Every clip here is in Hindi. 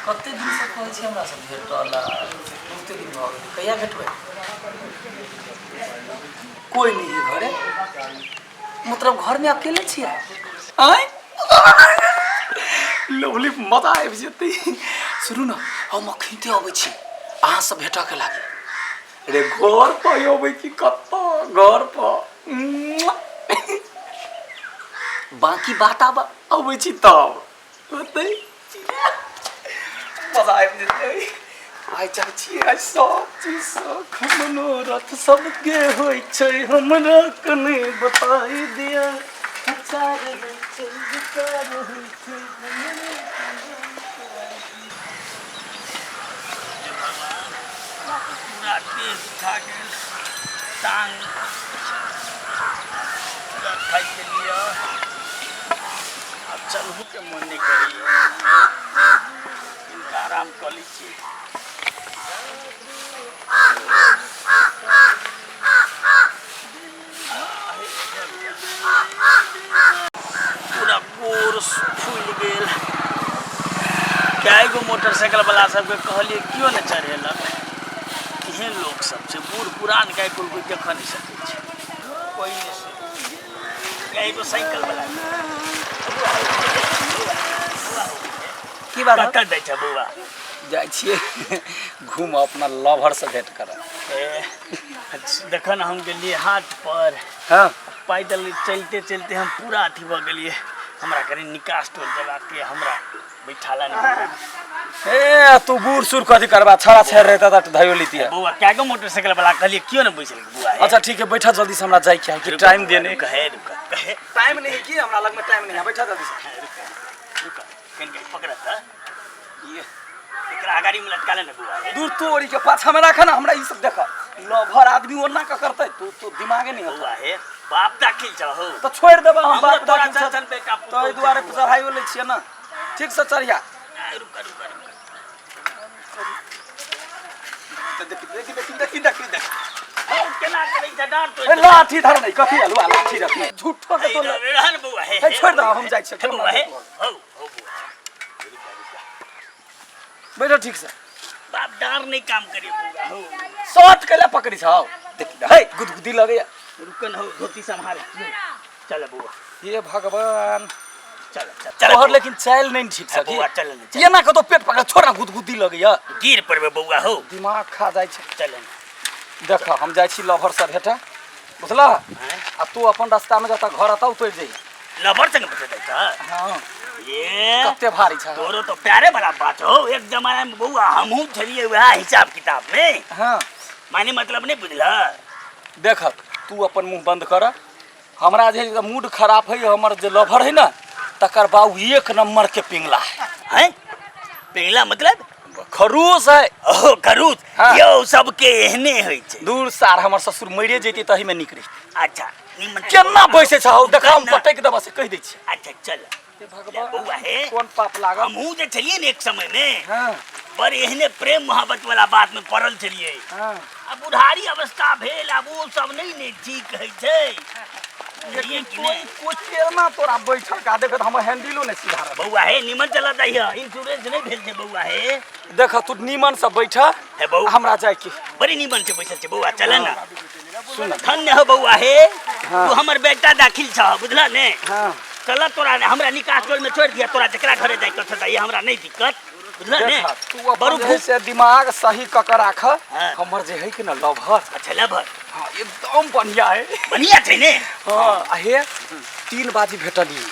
कते दिन से कहै छी हमरा सब भेट रहला बहुते दिन भ गेल कहिया भेटबै कोई नहीं है घरे मतलब घर में अकेले छियै आय लवली मजा आबि जेतै सुनू न हम अखनते अबै छी अहाँ सब भेटऽ के लागी रे घर पर अबै की कत्ता घर पर बाकी बात अब अबै छी तब होतै मजा आबि जेतै आइ चाहै छी आइ सब चीज मनोरथ सबके होइ छै हमरा कने बताइ दिया चार विचार होइ छै पूरा देह खा गेल टांग पूरा खाइ के लिए अब चलहू के मन नहीं करी इनका आराम कर लीजिए पूरा गोर फूल गेल कएगो मोटरसाइकिल वाला सबके कहलिए क्यों न चढ़ेलक एहन लोग सब छै बूढ़ पुरान के कोई देख नहीं सकै छै कोई नहीं एगो साइकिल वाला की बात कतऽ दै छै बौआ जाइ छियै घूम अपना लवर से भेंट कर देखन हम गेलिए हाट पर हाँ पैदल चलते चलते हम पूरा अथी भ गेलिए हमरा कनी निकास टोल जगह के हमरा बैठाला नहीं ए तू बूढ़ सुर कथी करबा छड़ा छेड़ रहता त धइयो लितिया बौआ कएगो मोटरसाइकिल वाला कहलिए क्यों न बैसल बुआ अच्छा ठीक है बैठा जल्दी से हमरा जाय के है कि टाइम देने कहे कहे टाइम नहीं की हमरा लग में टाइम नहीं है बैठा जल्दी से रुक कन के पकड़ त ये एकरा गाड़ी में लटका ले न बुआ दूर तोड़ी के पाछा में रखा ना हमरा ई सब देखा लभर आदमी ओना का करते तू तो दिमागे नहीं बुआ हे बाप दाखिल छ हो तो छोड़ देबा हम बाप तोरा दाखिल चल बेटा तो ई दुआरे पे चढ़ाइयो ले छिए ना ठीक से चढ़िया रुक रुक रुक देखी केना करै छ डार तो ए लाठी धर नहीं कथी हलवा लाठी रखी झूठो के तो रहन बुआ हे छोड़ दो हम जाय छी बुआ हे हो हो बुआ बैठो ठीक से बाप डार नहीं काम करे बुआ हो शॉट केला पकड़ी छ देखी हे गुदगुदी लगे रुकन हो धोती संभाल चल बुआ ये भगवान चल चल तोहर लेकिन चाल नहीं ठीक से बुआ चल ये ना कतो पेट पकड़ छोड़ा गुदगुदी लगे गिर पड़बे बुआ हो दिमाग खा जाय छै चल देख हम जाय छी लवर से भेटा बुझला आ तू अपन रास्ता में जता घर आता उतर जाई लबर संग बता दै हां ये कते भारी छ तोरो तो प्यारे वाला बात हो एक जमाना में बुआ हमहू छलिए वह हिसाब किताब में हां माने मतलब नहीं बुझला देख तू अपन मुंह बंद कर हमरा जे मूड खराब है हमर जे लवर है ना तकर बाऊ एक नंबर के पिंगला हैं पिंगला मतलब खरूस है ओ खरूस हाँ। यो सबके एहने होय छै दूर सार हमर ससुर मरे जैती तही में निकरी अच्छा निमन केना बैसे छ हो देखा हम पटक देबा से कह दै छी अच्छा चल भगवान बुआ हे कौन पाप लागल हमहू जे छलिए ने एक समय में हां बड़ एहने प्रेम मोहब्बत वाला बात में पड़ल छलिए हां अब बुढ़ारी अवस्था भेल अब वो सब नहीं ने ठीक है छै लेकिन कोई केना तोरा बैठल का देखत हम हैंडलो ने सीधा रह बौआ हे निमन चला दैया इंश्योरेंस नहीं भेल छै बौआ हे देख तू नीमन से बैठा हे बौआ हमरा जाय के बड़ी निमन से बैठल छै बौआ चल ना सुन धन्य हो बौआ हे हाँ। तू हमर बेटा दाखिल छ बुझला ने हां चल तोरा हमरा निकास टोल में छोड़ दिया तोरा जकरा घरे जाय के छ हमरा नहीं दिक्कत बुझला ने तू बड़ू अपन से दिमाग सही क के राख हाँ। हमर जे है कि ना लवर अच्छा लभर हां एकदम बढ़िया है बढ़िया छै ने हां आहे 3 बाजी भेटली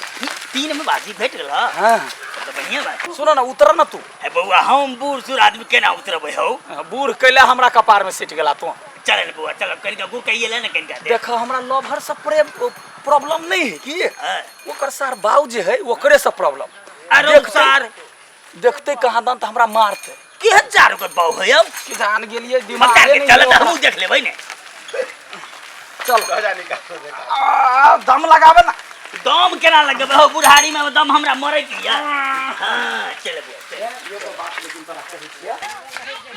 3 में बाजी भेट गेल हां तो बढ़िया बात सुन ना उतर ना तू हे बौआ हम बूढ़ सूढ़ आदमी केना उतरबै हो बूढ़ कैला हमरा कपार में सिट गेला तू चल बुआ चल कनिका गु कहिए ले ना कनिका दे देख हमरा लवर से प्रॉब्लम नहीं है कि हाँ। ओकर सार बाऊ जे है ओकरे से प्रॉब्लम अरे सार देखते कहां दन त हमरा मारते के हजार को बहु है अब कि जान गेलिए दिमाग बता के नहीं चल है हम देख लेबै ने चल दम लगावे ना दम केना लगबे हो बुढ़ारी में दम हमरा मरे के या हां चल बुआ ये तो बात लेकिन तोरा कहै छिया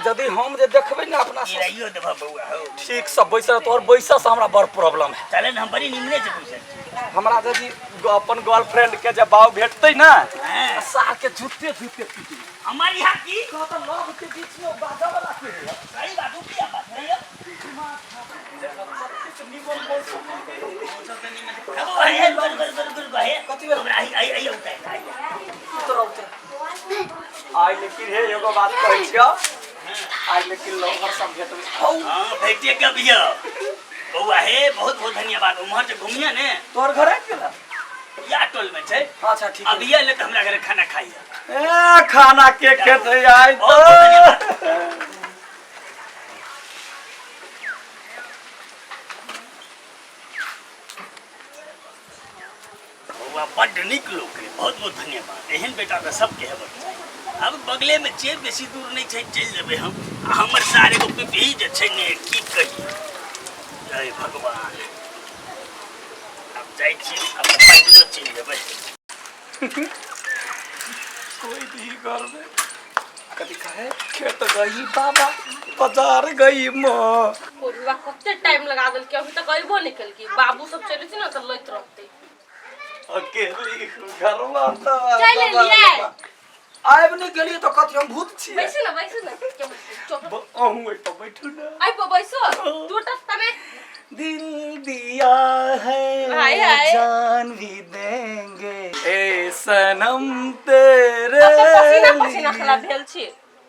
यदि हम जे देखबै ना अपना से गिराइयो देबा बौआ हो ठीक सब बैसल तोर बैसा से हमरा बड़ प्रॉब्लम है चल हम बड़ी निमने से पूछै हमरा यदि अपन गर्लफ्रेंड के जब बाऊ भेटतै ना सार के जूते जूते पीटी हमारी यहाँ की कहता लोग के बीच में बाजा वाला के है सही बात क्या बात नहीं है निमन बोल अब है गुल है कति बेर आई उठा उतर उतर आई लेकिन हे एगो बात कहै छियो आई लेकिन लोग हर सब भेट में हां भेटिए के भैया बउआ हे बहुत बहुत धन्यवाद उमहर से घूमिया ने तोर घर आ गेला या टोल में छै अच्छा ठीक अब ये ले तो हमरा घर खाना खाइए ए खाना के खेते आई तो बउआ बड्ड नीक लोग है बहुत बहुत धन्यवाद एहन बेटा तो सबके है बच्चा अब बगले में जे बेसी दूर नहीं छै चल जेबे हम हमर सारे को पिपही जे छै ने की कही जय भगवान अब जाई छी अब पैदल चल जेबे कोई भी घर में कभी कहे खेत गई बाबा बाजार गई मां कोरिवा कते टाइम लगा देल के अभी तक आइबो निकल की बाबू सब चले छी ना त लइत रहते अकेले घरवा तो चल लिए आइब नहीं गेली तो कथि हम भूत छी बैसे ना चुप अहू तो बैठू ना आई बैसो टूटत तने दिल दिया है हाय हाय जान भी देंगे ए सनम तेरे पसीना पसीना खला भेल छी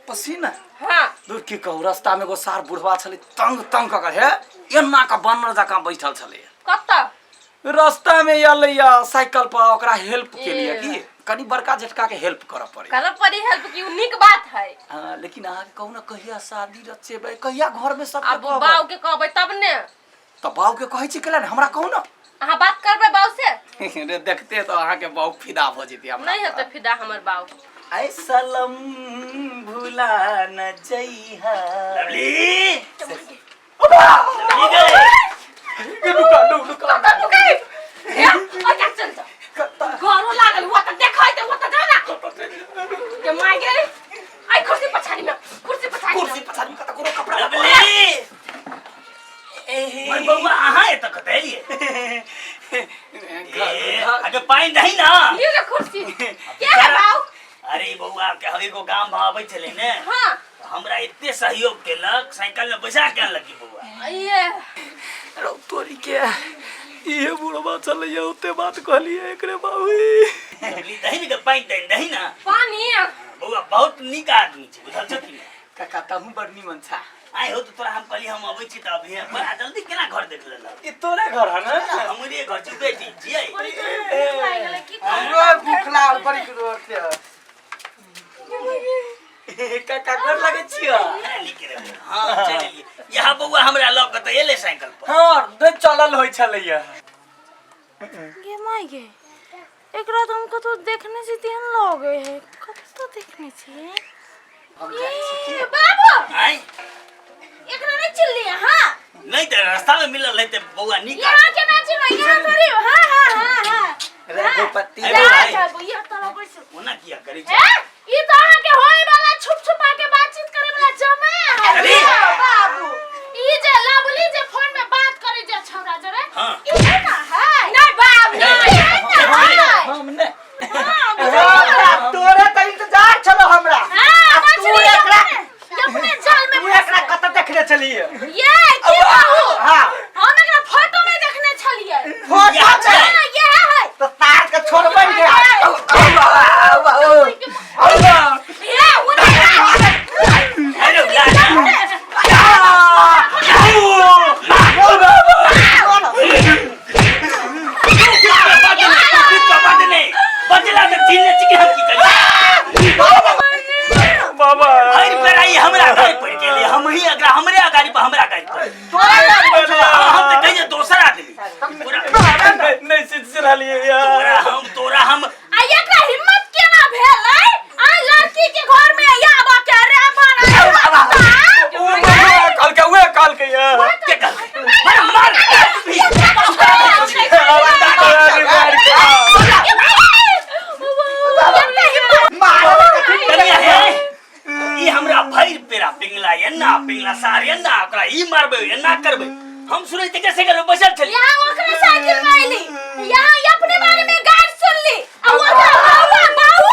पसीना हां दूर की कहू रास्ता में एगो सार बुढ़वा छले तंग तंग क है एना का बनर जका बैठल छले कत्ता रास्ता में आलैया साइकिल पर ओकरा हेल्प के लिए की कनी बड़का झटका के हेल्प करऽ पड़े कल परी हेल्प की यूनिक बात है हां लेकिन आहा के कहू ना कहिया शादी रचेबे कहिया घर में सब अब बाऊ के कहबै तब ने तो बाऊ के कहै छी केला हमरा कहू ना अहाँ बात करबै बाऊ से रे देखते तो अहा के बाऊ फिदा भ जेती हमरा नहीं हेते फिदा हमर बाऊ ऐ सलम भूला न जइहा लवली लवली गए रुका ए ओ क्या चल जा घरो लागल वो त देखै त वो त जाना के माय गेल आई कुर्सी पछाड़ी में कुर्सी पछाड़ी में करो कपड़ा लवली मैं बउआ अहाँ ए तक देलिए अगे पानी नहीं ना ये ना कुर्सी के है बाऊ अरे बउआ के हवे को गांव भावे चले ने हां हमरा इतने सहयोग केलक साइकिल में बैसा के लगी बउआ ये रो तोरी के ये बुढ़वा चले होते बात कहलिए एकरे बाबू ली दही के पानी दही ना पानी बउआ बहुत नीक आदमी छै बुझल छ कि काका तहु बड़ निमन छा आइ हो तो तोरा हम कहली हम अबै छी त अभी बड़ा जल्दी केना घर देख लेला ई तोरे घर है ना हमरे घर छी बेटी जियै हमरो भूख लागल बड़ी रोड से काका घर लगे छिया हां चलिए यहाँ बउआ हमरा लग के त एले साइकिल पर हां दे चलल होय छलैया ये माय गे एकरा तो हमको तो देखने से तिहन लगे है कब तो देखने से ये बाबू आई एकरा नहीं चल लिया हां नहीं त रास्ता में मिलल है त बउआ निक यहाँ के ना चलो यहाँ थोड़ी हां रे गोपति ये तोरा बैठ ओना किया करै ए ई तो अहाँ के होय वाला छुप छुपा के बातचीत करे वाला जमे है बाबू ई जे लवली जे फोन में बात करे जे छौरा जरे ई है ना है नहीं बाबू नहीं है ना हमने हां तोरे त इंतजार छलो हमरा हां तू एकरा अपने जाल में तू एकरा कत देखले छलिए ये की बाबू हां हम एकरा फोटो में देखने छलिए फोटो हां ये है तो तार के छोड़बै के ये उधर हेलो बाबा हर पर आई हमरा गाड़ी पड़ गेली हम ही अगर हमरे गाड़ी पर हमरा गाड़ी पर हम त कहिए दोसर आदमी पूरा नहीं सिलसिला लिए यार तोरा हम आ एकरा हिम्मत केना भेल आ लड़की के घर में आबा के रे बना कल के यार के कर मार ई हमरा भैर पेरा पिंगला एना पिंगला सार एना ओकरा ई मारबे एना करबे हम सुनै त कैसे करबे बचल चली यहां ओकरे साइकिल में आइली यहां अपने बारे में गाइड सुन ली आ वो बाबू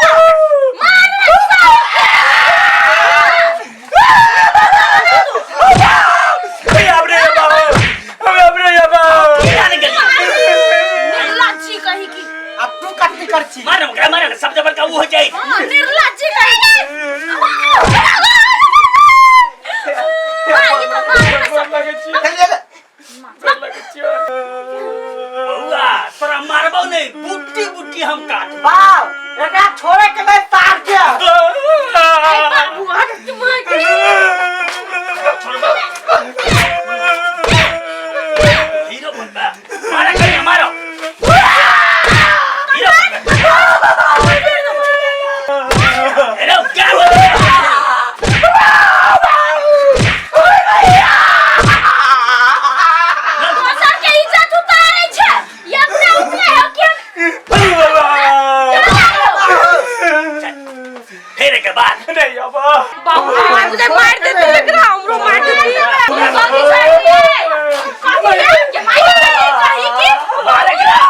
अरे क्या बोल रहे हो? दोसर के इज्जत उतारे छे एकटा उतरे हो के फिर के बाद नहीं अब बाबू मुझे मार देती लग रहा हमरो मार देती बाकी छोड़ दिए कभी के मार देती कहीं की मारे गिरा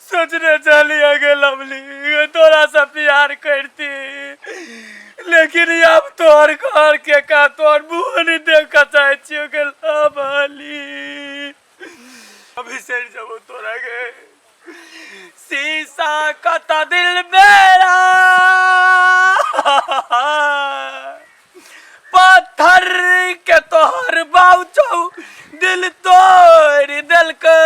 सोचने चली आगे लवली तोरा से प्यार करती लेकिन अब तोहर घर के का तोहर मुंह नहीं देख चाहे छियो के लवली अभी से जब तोरा के शीशा कता दिल मेरा पत्थर के तोहर बाऊ दिल तोड़ दिल के